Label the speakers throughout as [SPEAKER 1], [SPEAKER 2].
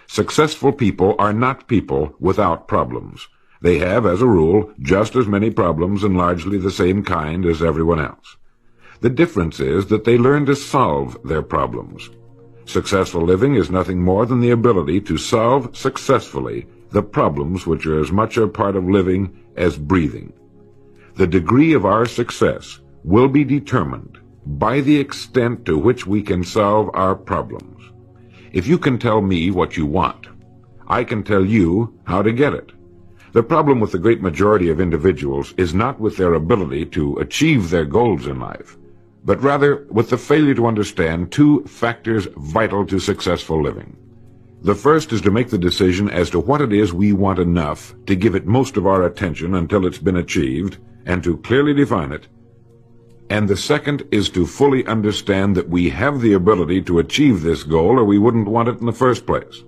[SPEAKER 1] Successful people are not people without problems. They have, as a rule, just as many problems and largely the same kind as everyone else. The difference is that they learn to solve their problems. Successful living is nothing more than the ability to solve successfully the problems which are as much a part of living as breathing. The degree of our success will be determined by the extent to which we can solve our problems. If you can tell me what you want, I can tell you how to get it. The problem with the great majority of individuals is not with their ability to achieve their goals in life, but rather with the failure to understand two factors vital to successful living. The first is to make the decision as to what it is we want enough to give it most of our attention until it's been achieved, and to clearly define it. And the second is to fully understand that we have the ability to achieve this goal, or we wouldn't want it in the first place.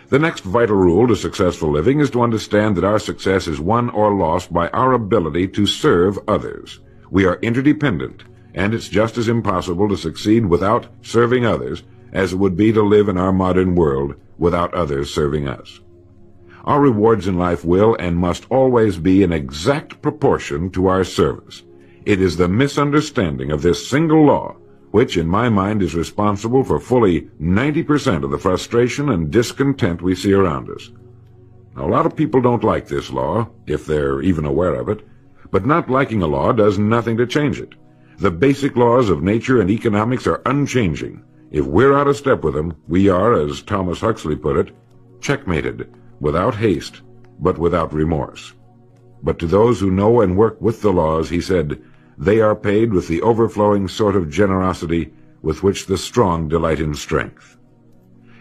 [SPEAKER 1] The next vital rule to successful living is to understand that our success is won or lost by our ability to serve others. We are interdependent, and it's just as impossible to succeed without serving others as it would be to live in our modern world without others serving us. Our rewards in life will and must always be in exact proportion to our service. It is the misunderstanding of this single law which, in my mind, is responsible for fully 90% of the frustration and discontent we see around us. Now, a lot of people don't like this law, if they're even aware of it, but not liking a law does nothing to change it. The basic laws of nature and economics are unchanging. If we're out of step with them, we are, as Thomas Huxley put it, checkmated, without haste, but without remorse. But to those who know and work with the laws, he said, they are paid with the overflowing sort of generosity with which the strong delight in strength.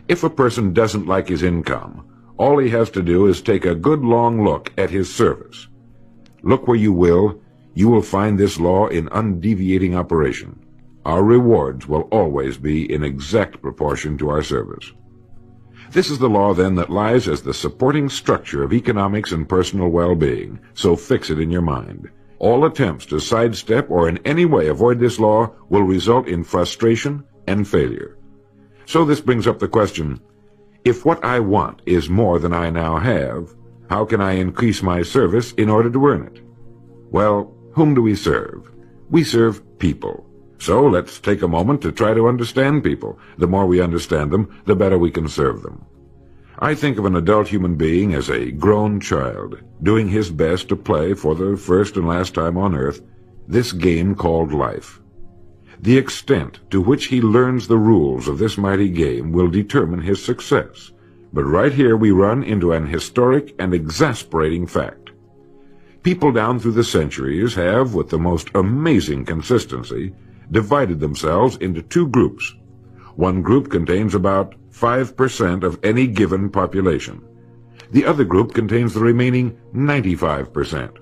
[SPEAKER 1] If a person doesn't like his income, all he has to do is take a good long look at his service. Look where you will find this law in undeviating operation. Our rewards will always be in exact proportion to our service. This is the law, then, that lies as the supporting structure of economics and personal well-being, so fix it in your mind. All attempts to sidestep or in any way avoid this law will result in frustration and failure. So this brings up the question, if what I want is more than I now have, how can I increase my service in order to earn it? Well, whom do we serve? We serve people. So let's take a moment to try to understand people. The more we understand them, the better we can serve them. I think of an adult human being as a grown child, doing his best to play for the first and last time on earth this game called life. The extent to which he learns the rules of this mighty game will determine his success. But right here we run into an historic and exasperating fact. People down through the centuries have, with the most amazing consistency, divided themselves into two groups. One group contains about 5% of any given population. The other group contains the remaining 95%.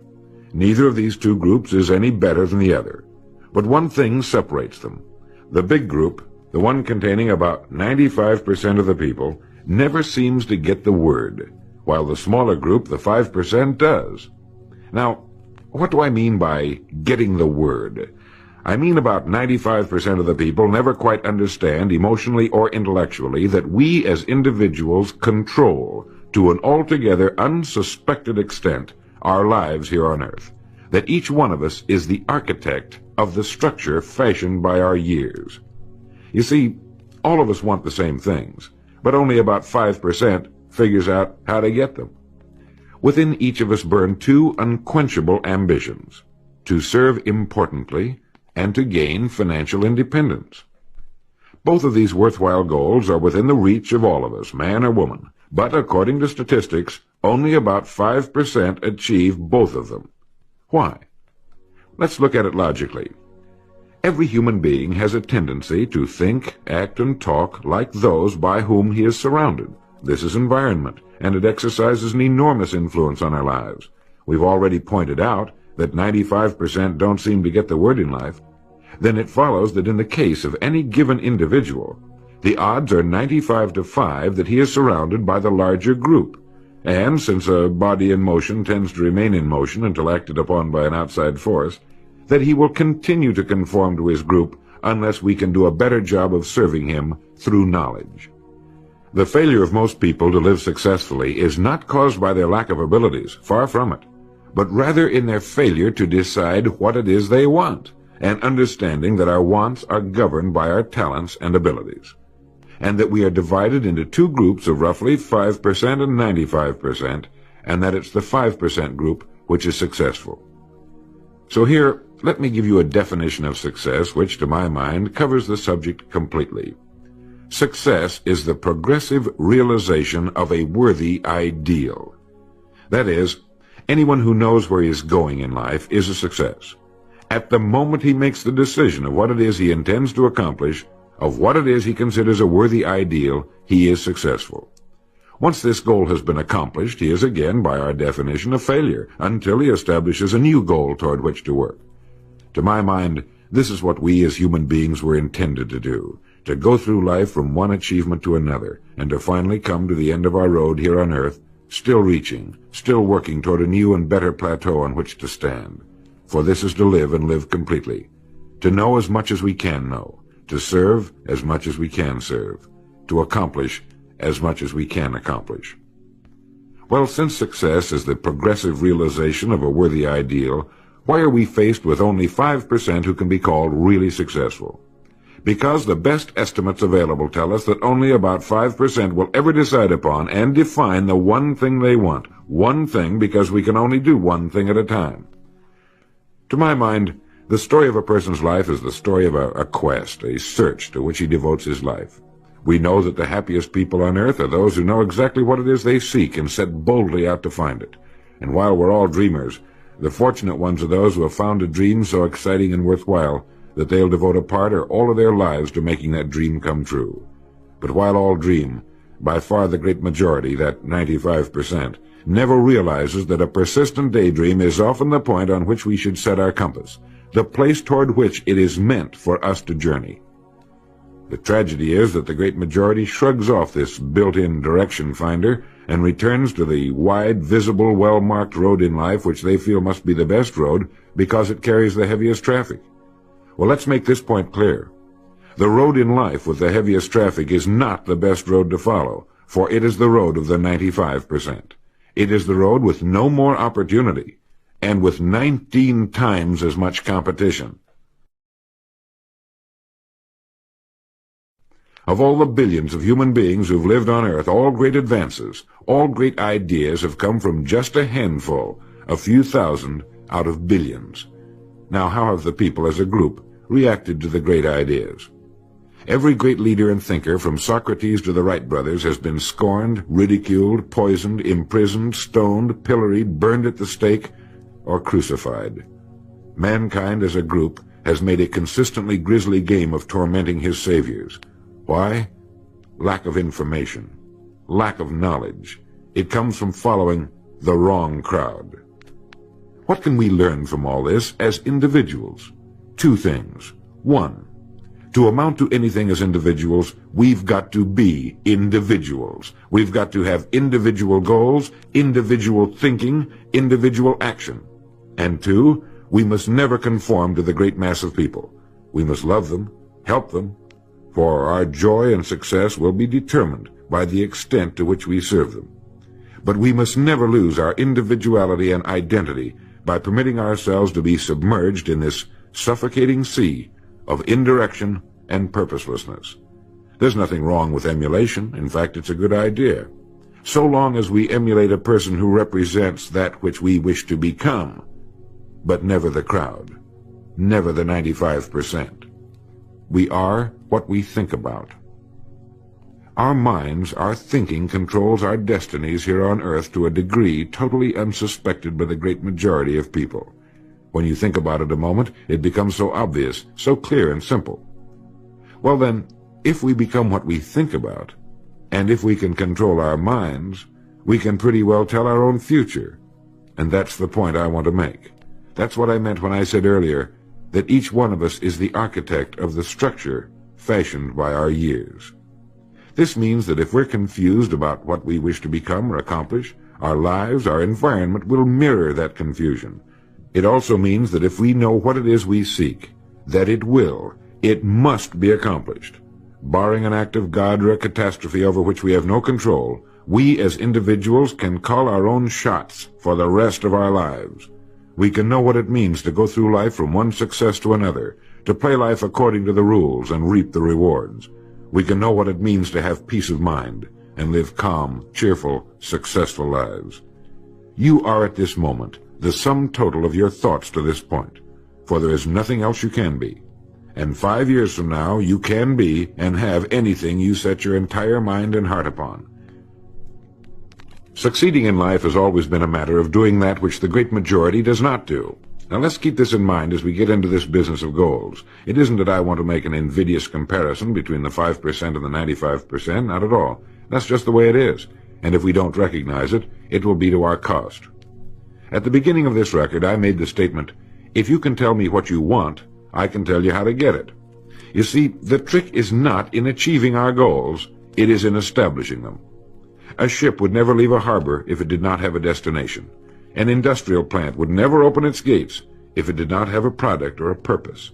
[SPEAKER 1] Neither of these two groups is any better than the other. But one thing separates them. The big group, the one containing about 95% of the people, never seems to get the word, while the smaller group, the 5%, does. Now, what do I mean by getting the word? I mean about 95% of the people never quite understand, emotionally or intellectually, that we as individuals control, to an altogether unsuspected extent, our lives here on earth. That each one of us is the architect of the structure fashioned by our years. You see, all of us want the same things, but only about 5% figures out how to get them. Within each of us burn two unquenchable ambitions: to serve importantly and to gain financial independence. Both of these worthwhile goals are within the reach of all of us, man or woman, but according to statistics, only about 5% achieve both of them. Why? Let's look at it logically. Every human being has a tendency to think, act, and talk like those by whom he is surrounded. This is environment, and it exercises an enormous influence on our lives. We've already pointed out that 95% don't seem to get the word in life. Then it follows that in the case of any given individual, the odds are 95 to 5 that he is surrounded by the larger group. And since a body in motion tends to remain in motion until acted upon by an outside force, that he will continue to conform to his group unless we can do a better job of serving him through knowledge. The failure of most people to live successfully is not caused by their lack of abilities, far from it, but rather in their failure to decide what it is they want, and understanding that our wants are governed by our talents and abilities, and that we are divided into two groups of roughly 5% and 95%, and that it's the 5% group which is successful. So here, let me give you a definition of success which, to my mind, covers the subject completely. Success is the progressive realization of a worthy ideal. That is, anyone who knows where he is going in life is a success. At the moment he makes the decision of what it is he intends to accomplish, of what it is he considers a worthy ideal, he is successful. Once this goal has been accomplished, he is again, by our definition, a failure, until he establishes a new goal toward which to work. To my mind, this is what we as human beings were intended to do, to go through life from one achievement to another, and to finally come to the end of our road here on earth, still reaching, still working toward a new and better plateau on which to stand. For this is to live and live completely, to know as much as we can know, to serve as much as we can serve, to accomplish as much as we can accomplish. Well, since success is the progressive realization of a worthy ideal, why are we faced with only 5% who can be called really successful? Because the best estimates available tell us that only about 5% will ever decide upon and define the one thing they want. One thing, because we can only do one thing at a time. To my mind, the story of a person's life is the story of a quest, a search to which he devotes his life. We know that the happiest people on earth are those who know exactly what it is they seek and set boldly out to find it. And while we're all dreamers, the fortunate ones are those who have found a dream so exciting and worthwhile that they'll devote a part or all of their lives to making that dream come true. But while all dream, by far the great majority, that 95%, never realizes that a persistent daydream is often the point on which we should set our compass, the place toward which it is meant for us to journey. The tragedy is that the great majority shrugs off this built-in direction finder and returns to the wide, visible, well-marked road in life which they feel must be the best road because it carries the heaviest traffic. Well, let's make this point clear. The road in life with the heaviest traffic is not the best road to follow, for it is the road of the 95%. It is the road with no more opportunity, and with 19 times as much competition. Of all the billions of human beings who've lived on Earth, all great advances, all great ideas have come from just a handful, a few thousand out of billions. Now, how have the people as a group reacted to the great ideas? Every great leader and thinker, from Socrates to the Wright brothers, has been scorned, ridiculed, poisoned, imprisoned, stoned, pilloried, burned at the stake, or crucified. Mankind as a group has made a consistently grisly game of tormenting his saviors. Why? Lack of information, lack of knowledge. It comes from following the wrong crowd. What can we learn from all this as individuals? Two things. One, to amount to anything as individuals, we've got to be individuals. We've got to have individual goals, individual thinking, individual action. And two, we must never conform to the great mass of people. We must love them, help them, for our joy and success will be determined by the extent to which we serve them. But we must never lose our individuality and identity by permitting ourselves to be submerged in this suffocating sea of indirection and purposelessness. There's nothing wrong with emulation. In fact, it's a good idea, so long as we emulate a person who represents that which we wish to become, but never the crowd, never the 95%. We are what we think about. Our minds, our thinking, controls our destinies here on earth to a degree totally unsuspected by the great majority of people. When you think about it a moment, it becomes so obvious, so clear and simple. Well then, if we become what we think about, and if we can control our minds, we can pretty well tell our own future. And that's the point I want to make. That's what I meant when I said earlier that each one of us is the architect of the structure fashioned by our years. This means that if we're confused about what we wish to become or accomplish, our lives, our environment will mirror that confusion. It also means that if we know what it is we seek, that it must be accomplished. Barring an act of God or a catastrophe over which we have no control, we as individuals can call our own shots for the rest of our lives. We can know what it means to go through life from one success to another, to play life according to the rules and reap the rewards. We can know what it means to have peace of mind and live calm, cheerful, successful lives. You are at this moment the sum total of your thoughts to this point, for there is nothing else you can be. And 5 years from now, you can be and have anything you set your entire mind and heart upon. Succeeding in life has always been a matter of doing that which the great majority does not do. Now let's keep this in mind as we get into this business of goals. It isn't that I want to make an invidious comparison between the 5% and the 95%, not at all. That's just the way it is. And if we don't recognize it, it will be to our cost. At the beginning of this record, I made the statement, if you can tell me what you want, I can tell you how to get it. You see, the trick is not in achieving our goals, it is in establishing them. A ship would never leave a harbor if it did not have a destination. An industrial plant would never open its gates if it did not have a product or a purpose.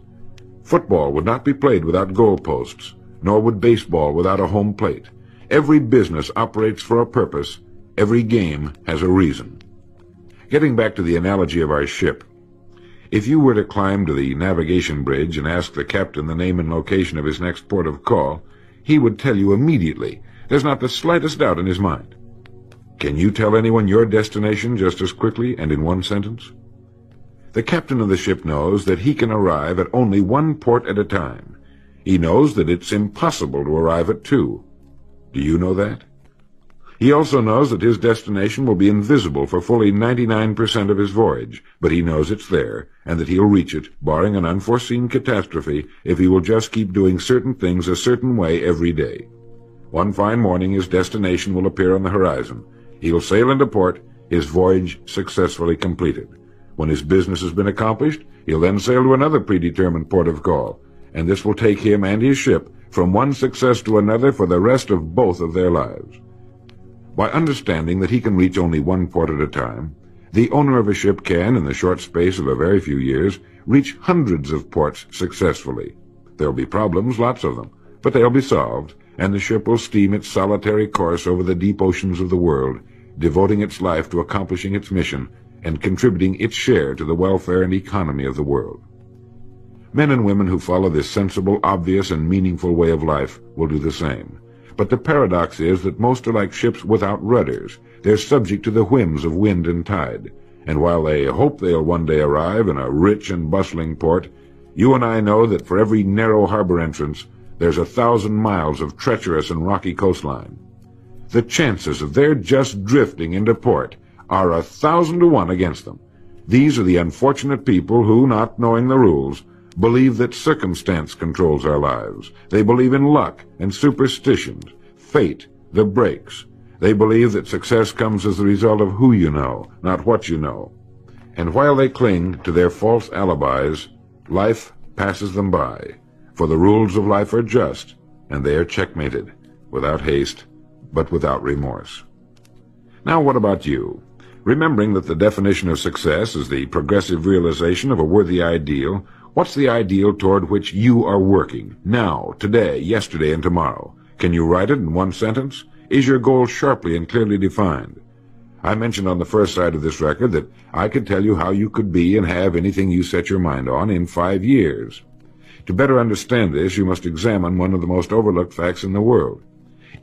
[SPEAKER 1] Football would not be played without goalposts, nor would baseball without a home plate. Every business operates for a purpose. Every game has a reason. Getting back to the analogy of our ship, if you were to climb to the navigation bridge and ask the captain the name and location of his next port of call, he would tell you immediately. There's not the slightest doubt in his mind. Can you tell anyone your destination just as quickly and in one sentence? The captain of the ship knows that he can arrive at only one port at a time. He knows that it's impossible to arrive at two. Do you know that? He also knows that his destination will be invisible for fully 99% of his voyage, but he knows it's there, and that he'll reach it, barring an unforeseen catastrophe, if he will just keep doing certain things a certain way every day. One fine morning his destination will appear on the horizon. He'll sail into port, his voyage successfully completed. When his business has been accomplished, he'll then sail to another predetermined port of call, and this will take him and his ship from one success to another for the rest of both of their lives. By understanding that he can reach only one port at a time, the owner of a ship can, in the short space of a very few years, reach hundreds of ports successfully. There'll be problems, lots of them, but they'll be solved, and the ship will steam its solitary course over the deep oceans of the world, devoting its life to accomplishing its mission and contributing its share to the welfare and economy of the world. Men and women who follow this sensible, obvious, and meaningful way of life will do the same. But the paradox is that most are like ships without rudders. They're subject to the whims of wind and tide. And while they hope they'll one day arrive in a rich and bustling port, you and I know that for every narrow harbor entrance, there's 1,000 miles of treacherous and rocky coastline. The chances of their just drifting into port are 1,000 to 1 against them. These are the unfortunate people who, not knowing the rules, believe that circumstance controls our lives. They believe in luck and superstitions, fate, the breaks. They believe that success comes as the result of who you know, not what you know. And while they cling to their false alibis, life passes them by. For the rules of life are just, and they are checkmated, without haste, but without remorse. Now what about you? Remembering that the definition of success is the progressive realization of a worthy ideal, what's the ideal toward which you are working, now, today, yesterday, and tomorrow? Can you write it in one sentence? Is your goal sharply and clearly defined? I mentioned on the first side of this record that I could tell you how you could be and have anything you set your mind on in 5 years. To better understand this, you must examine one of the most overlooked facts in the world.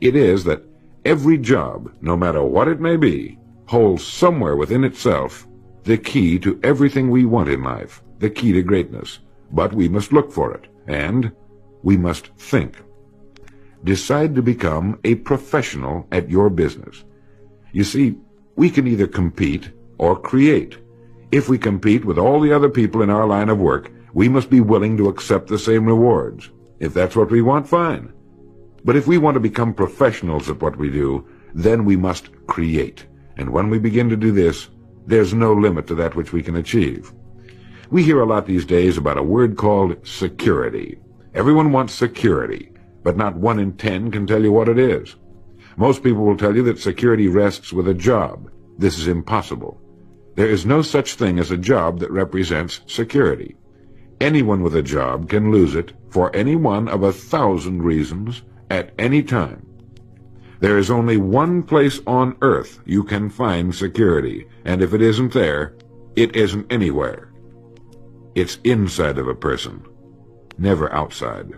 [SPEAKER 1] It is that every job, no matter what it may be, holds somewhere within itself the key to everything we want in life, the key to greatness. But we must look for it, and we must think. Decide to become a professional at your business. You see, we can either compete or create. If we compete with all the other people in our line of work, we must be willing to accept the same rewards. If that's what we want, fine. But if we want to become professionals at what we do, then we must create. And when we begin to do this, there's no limit to that which we can achieve. We hear a lot these days about a word called security. Everyone wants security, but not 1 in 10 can tell you what it is. Most people will tell you that security rests with a job. This is impossible. There is no such thing as a job that represents security. Anyone with a job can lose it for any one of 1,000 reasons at any time. There is only one place on earth you can find security, and if it isn't there, it isn't anywhere. It's inside of a person, never outside.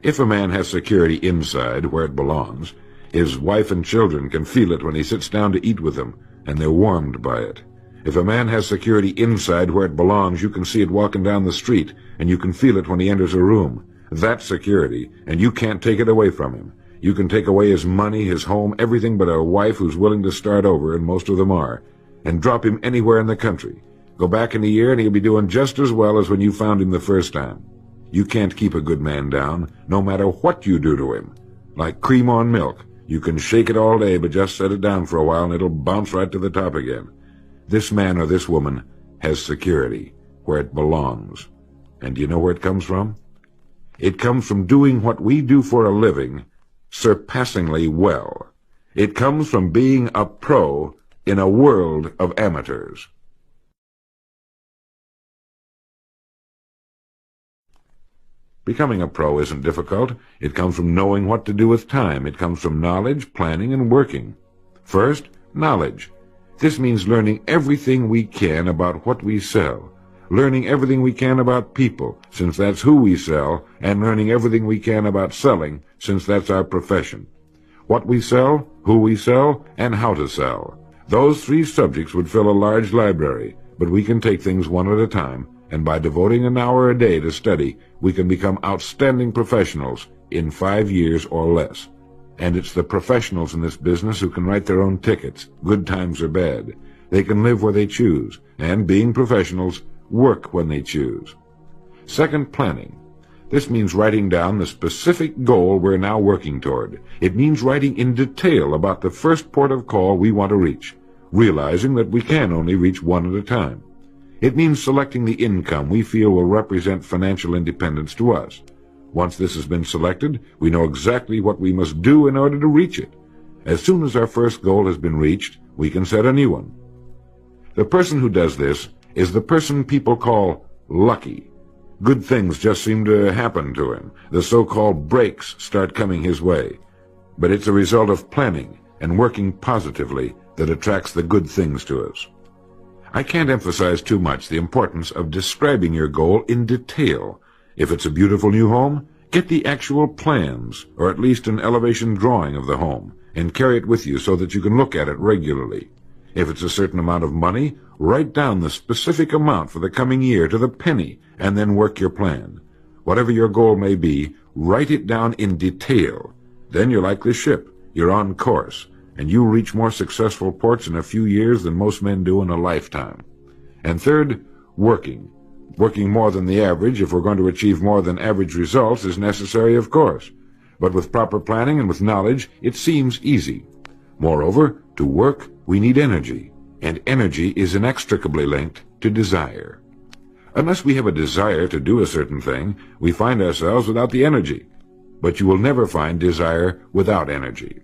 [SPEAKER 1] If a man has security inside, where it belongs, his wife and children can feel it when he sits down to eat with them, and they're warmed by it. If a man has security inside, where it belongs, you can see it walking down the street, and you can feel it when he enters a room. That's security, and you can't take it away from him. You can take away his money, his home, everything but a wife who's willing to start over, and most of them are, and drop him anywhere in the country. Go back in a year, and he'll be doing just as well as when you found him the first time. You can't keep a good man down, no matter what you do to him. Like cream on milk. You can shake it all day, but just set it down for a while, and it'll bounce right to the top again. This man or this woman has security, where it belongs. And do you know where it comes from? It comes from doing what we do for a living surpassingly well. It comes from being a pro in a world of amateurs. Becoming a pro isn't difficult. It comes from knowing what to do with time. It comes from knowledge, planning, and working. First, knowledge. This means learning everything we can about what we sell, learning everything we can about people, since that's who we sell, and learning everything we can about selling, since that's our profession. What we sell, who we sell, and how to sell. Those 3 subjects would fill a large library, but we can take things one at a time, and by devoting an hour a day to study, we can become outstanding professionals in 5 years or less. And it's the professionals in this business who can write their own tickets, good times or bad. They can live where they choose, and being professionals, work when they choose. Second, planning. This means writing down the specific goal we're now working toward. It means writing in detail about the first port of call we want to reach, realizing that we can only reach one at a time. It means selecting the income we feel will represent financial independence to us. Once this has been selected, we know exactly what we must do in order to reach it. As soon as our first goal has been reached, we can set a new one. The person who does this is the person people call lucky. Good things just seem to happen to him. The so-called breaks start coming his way. But it's a result of planning and working positively that attracts the good things to us. I can't emphasize too much the importance of describing your goal in detail. If it's a beautiful new home, get the actual plans, or at least an elevation drawing of the home, and carry it with you so that you can look at it regularly. If it's a certain amount of money, write down the specific amount for the coming year to the penny, and then work your plan. Whatever your goal may be, write it down in detail. Then you're like this ship. You're on course, and you reach more successful ports in a few years than most men do in a lifetime. And third, working. Working more than the average, if we're going to achieve more than average results, is necessary, of course. But with proper planning and with knowledge, it seems easy. Moreover, to work, we need energy, and energy is inextricably linked to desire. Unless we have a desire to do a certain thing, we find ourselves without the energy. But you will never find desire without energy.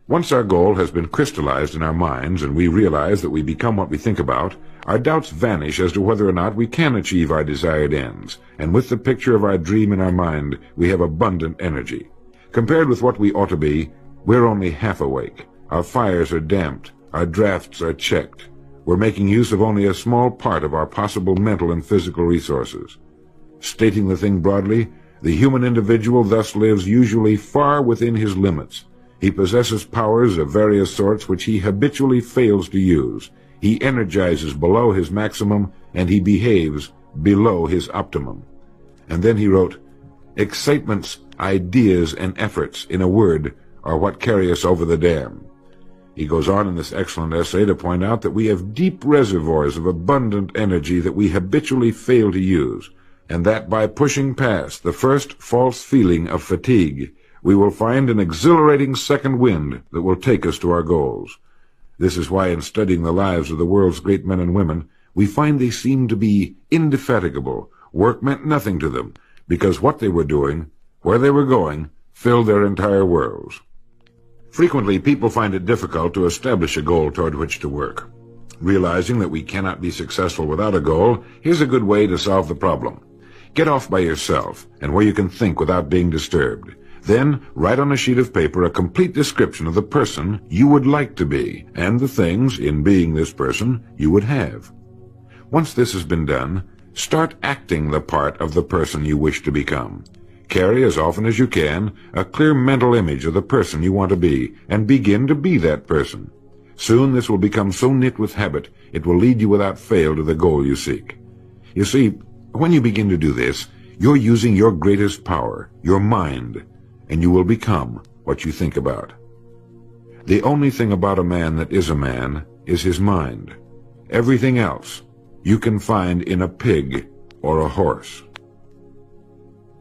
[SPEAKER 1] Once our goal has been crystallized in our minds and we realize that we become what we think about, our doubts vanish as to whether or not we can achieve our desired ends, and with the picture of our dream in our mind, we have abundant energy. Compared with what we ought to be, we're only half awake. Our fires are damped, our drafts are checked. We're making use of only a small part of our possible mental and physical resources. Stating the thing broadly, the human individual thus lives usually far within his limits. He possesses powers of various sorts which he habitually fails to use. He energizes below his maximum, and he behaves below his optimum. And then he wrote, excitements, ideas, and efforts, in a word, are what carry us over the dam. He goes on in this excellent essay to point out that we have deep reservoirs of abundant energy that we habitually fail to use, and that by pushing past the first false feeling of fatigue, we will find an exhilarating second wind that will take us to our goals. This is why in studying the lives of the world's great men and women, we find they seem to be indefatigable. Work meant nothing to them, because what they were doing, where they were going, filled their entire worlds. Frequently, people find it difficult to establish a goal toward which to work. Realizing that we cannot be successful without a goal, here's a good way to solve the problem. Get off by yourself and where you can think without being disturbed. Then write on a sheet of paper a complete description of the person you would like to be and the things, in being this person, you would have. Once this has been done, start acting the part of the person you wish to become. Carry as often as you can a clear mental image of the person you want to be and begin to be that person. Soon this will become so knit with habit it will lead you without fail to the goal you seek. You see, when you begin to do this, you're using your greatest power, your mind, and you will become what you think about. The only thing about a man that is a man is his mind. Everything else you can find in a pig or a horse.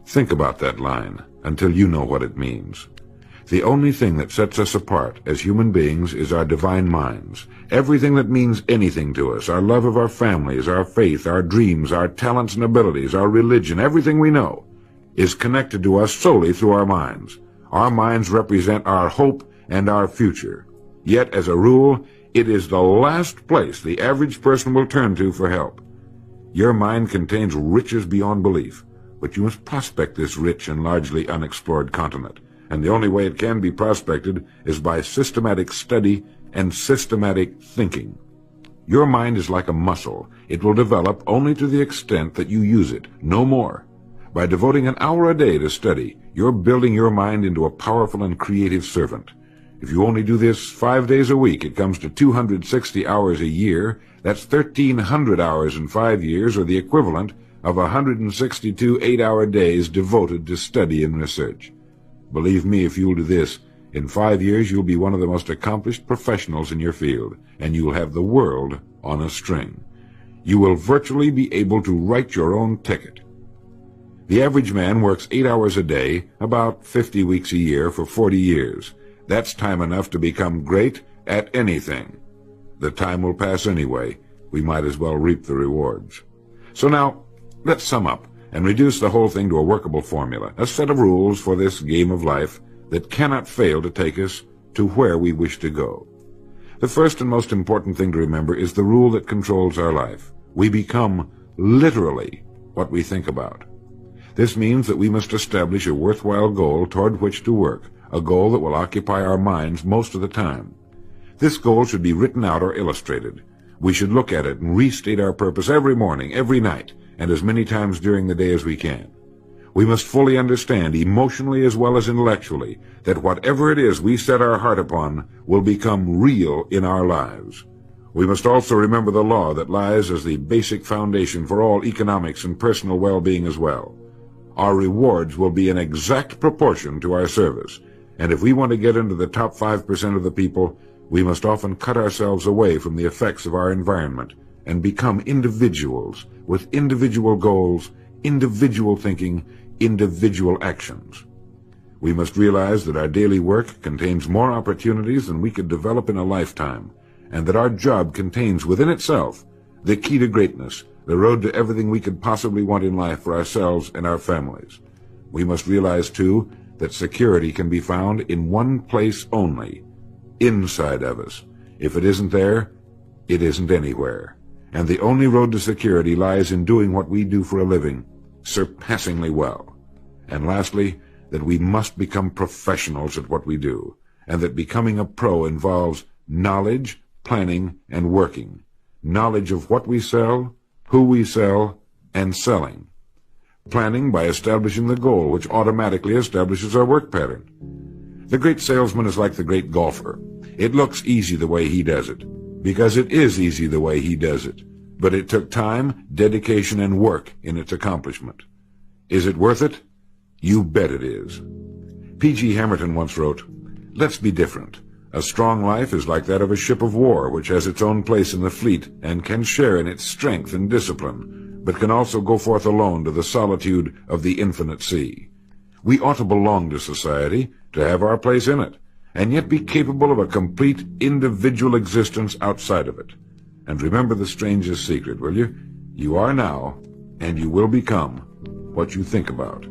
[SPEAKER 1] Think about that line until you know what it means. The only thing that sets us apart as human beings is our divine minds. Everything that means anything to us, our love of our families, our faith, our dreams, our talents and abilities, our religion, everything we know, is connected to us solely through our minds. Our minds represent our hope and our future. Yet, as a rule, it is the last place the average person will turn to for help. Your mind contains riches beyond belief, but you must prospect this rich and largely unexplored continent. And the only way it can be prospected is by systematic study and systematic thinking. Your mind is like a muscle. It will develop only to the extent that you use it, no more. By devoting an hour a day to study, you're building your mind into a powerful and creative servant. If you only do this 5 days a week, it comes to 260 hours a year. That's 1,300 hours in 5 years, or the equivalent of 162 8-hour days devoted to study and research. Believe me, if you'll do this, in 5 years you'll be one of the most accomplished professionals in your field, and you'll have the world on a string. You will virtually be able to write your own ticket. The average man works 8 hours a day, about 50 weeks a year, for 40 years. That's time enough to become great at anything. The time will pass anyway. We might as well reap the rewards. So now, let's sum up and reduce the whole thing to a workable formula, a set of rules for this game of life that cannot fail to take us to where we wish to go. The first and most important thing to remember is the rule that controls our life. We become literally what we think about. This means that we must establish a worthwhile goal toward which to work, a goal that will occupy our minds most of the time. This goal should be written out or illustrated. We should look at it and restate our purpose every morning, every night, and as many times during the day as we can. We must fully understand, emotionally as well as intellectually, that whatever it is we set our heart upon will become real in our lives. We must also remember the law that lies as the basic foundation for all economics and personal well-being as well. Our rewards will be in exact proportion to our service, and if we want to get into the top 5% of the people, we must often cut ourselves away from the effects of our environment and become individuals with individual goals, individual thinking, individual actions. We must realize that our daily work contains more opportunities than we could develop in a lifetime, and that our job contains within itself the key to greatness, the road to everything we could possibly want in life for ourselves and our families. We must realize, too, that security can be found in one place only, inside of us. If it isn't there, it isn't anywhere. And the only road to security lies in doing what we do for a living surpassingly well. And lastly, that we must become professionals at what we do, and that becoming a pro involves knowledge, planning, and working. Knowledge of what we sell, who we sell, and selling. Planning by establishing the goal, which automatically establishes our work pattern. The great salesman is like the great golfer. It looks easy the way he does it, because it is easy the way he does it. But it took time, dedication, and work in its accomplishment. Is it worth it? You bet it is. P.G. Hamilton once wrote, "Let's be different. A strong life is like that of a ship of war, which has its own place in the fleet and can share in its strength and discipline, but can also go forth alone to the solitude of the infinite sea. We ought to belong to society, to have our place in it, and yet be capable of a complete individual existence outside of it. And remember the strangest secret, will you? You are now, and you will become, what you think about."